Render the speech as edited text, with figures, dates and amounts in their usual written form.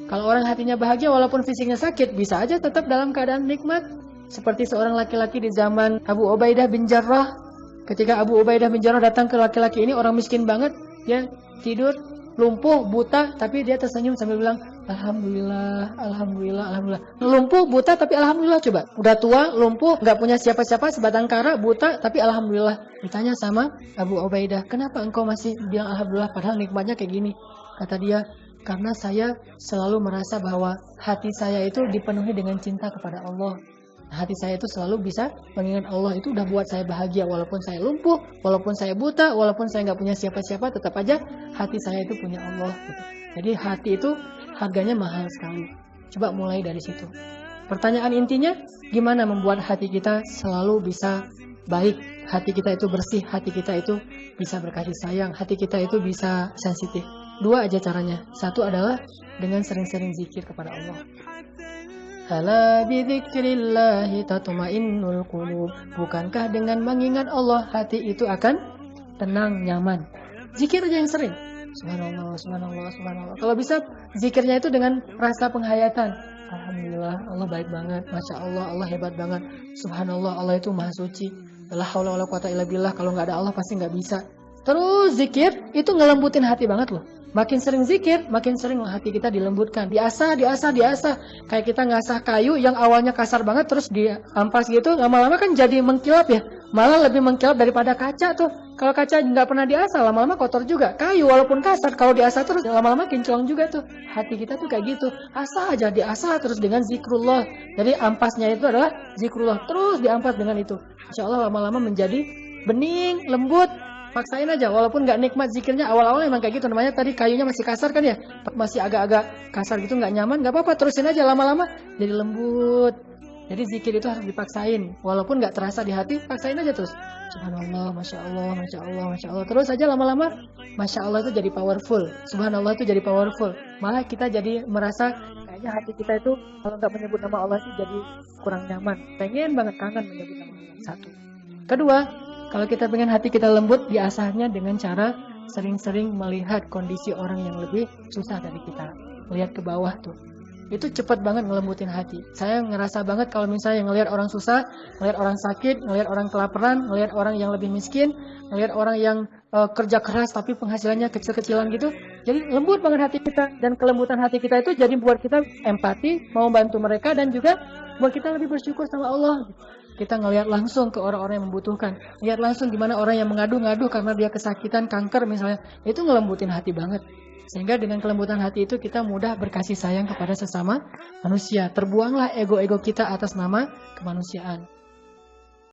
Kalau orang hatinya bahagia walaupun fisiknya sakit, bisa aja tetap dalam keadaan nikmat. Seperti seorang laki-laki di zaman Abu Ubaidah bin Jarrah. Ketika Abu Ubaidah bin Jarrah datang ke laki-laki ini, orang miskin banget, dia tidur, lumpuh, buta, tapi dia tersenyum sambil bilang, Alhamdulillah, Alhamdulillah, Alhamdulillah. Lumpuh, buta, tapi Alhamdulillah coba. Udah tua, lumpuh, nggak punya siapa-siapa, sebatang kara, buta, tapi Alhamdulillah. Ditanya sama Abu Ubaidah, kenapa engkau masih bilang Alhamdulillah padahal nikmatnya kayak gini? Kata dia, karena saya selalu merasa bahwa hati saya itu dipenuhi dengan cinta kepada Allah. Hati saya itu selalu bisa mengingat Allah, itu udah buat saya bahagia. Walaupun saya lumpuh, walaupun saya buta, walaupun saya nggak punya siapa-siapa, tetap aja hati saya itu punya Allah. Gitu. Jadi hati itu harganya mahal sekali. Coba mulai dari situ. Pertanyaan intinya, gimana membuat hati kita selalu bisa baik, hati kita itu bersih, hati kita itu bisa berkasih sayang, hati kita itu bisa sensitif. Dua aja caranya. Satu adalah dengan sering-sering zikir kepada Allah. Ala bidzikrillahi tatma'innul qulub. Bukankah dengan mengingat Allah hati itu akan tenang, nyaman. Zikir aja yang sering. Subhanallah, subhanallah, subhanallah. Kalau bisa zikirnya itu dengan rasa penghayatan. Alhamdulillah, Allah baik banget. Masya Allah, Allah hebat banget. Subhanallah, Allah itu maha suci. La haula wala quwata illa billah. Kalau nggak ada Allah pasti nggak bisa. Terus zikir itu ngelembutin hati banget loh. Makin sering zikir, makin sering hati kita dilembutkan. Diasah, diasah, diasah. Kayak kita ngasah kayu yang awalnya kasar banget, terus diampas gitu, lama-lama kan jadi mengkilap ya. Malah lebih mengkilap daripada kaca tuh. Kalau kaca nggak pernah diasah, lama-lama kotor juga. Kayu walaupun kasar, kalau diasah terus, lama-lama kinclong juga tuh. Hati kita tuh kayak gitu. Asah aja, diasah terus dengan zikrullah. Jadi ampasnya itu adalah zikrullah. Terus diampas dengan itu. Insya Allah lama-lama menjadi bening, lembut. Paksain aja, walaupun nggak nikmat zikirnya, awal-awal emang kayak gitu, namanya tadi kayunya masih kasar kan ya, masih agak-agak kasar gitu, nggak nyaman, nggak apa-apa, terusin aja, lama-lama jadi lembut. Jadi zikir itu harus dipaksain, walaupun nggak terasa di hati, paksain aja terus. Subhanallah, Masya Allah, Masya Allah, Masya Allah, terus aja lama-lama, Masya Allah itu jadi powerful, Subhanallah itu jadi powerful, malah kita jadi merasa, kayaknya hati kita itu, kalau nggak menyebut nama Allah sih jadi kurang nyaman, pengen banget kangen menyebut nama Allah. Satu. Kedua, kalau kita pengen hati kita lembut, diasahnya dengan cara sering-sering melihat kondisi orang yang lebih susah dari kita. Melihat ke bawah tuh. Itu cepat banget ngelembutin hati. Saya ngerasa banget kalau misalnya ngelihat orang susah, ngelihat orang sakit, ngelihat orang kelaparan, ngelihat orang yang lebih miskin, ngelihat orang yang kerja keras tapi penghasilannya kecil-kecilan gitu. Jadi lembut banget hati kita. Dan kelembutan hati kita itu jadi buat kita empati, mau bantu mereka, dan juga buat kita lebih bersyukur sama Allah. Kita ngelihat langsung ke orang-orang yang membutuhkan. Lihat langsung gimana orang yang mengadu-ngadu karena dia kesakitan, kanker misalnya. Itu ngelembutin hati banget. Sehingga dengan kelembutan hati itu kita mudah berkasih sayang kepada sesama manusia. Terbuanglah ego-ego kita atas nama kemanusiaan.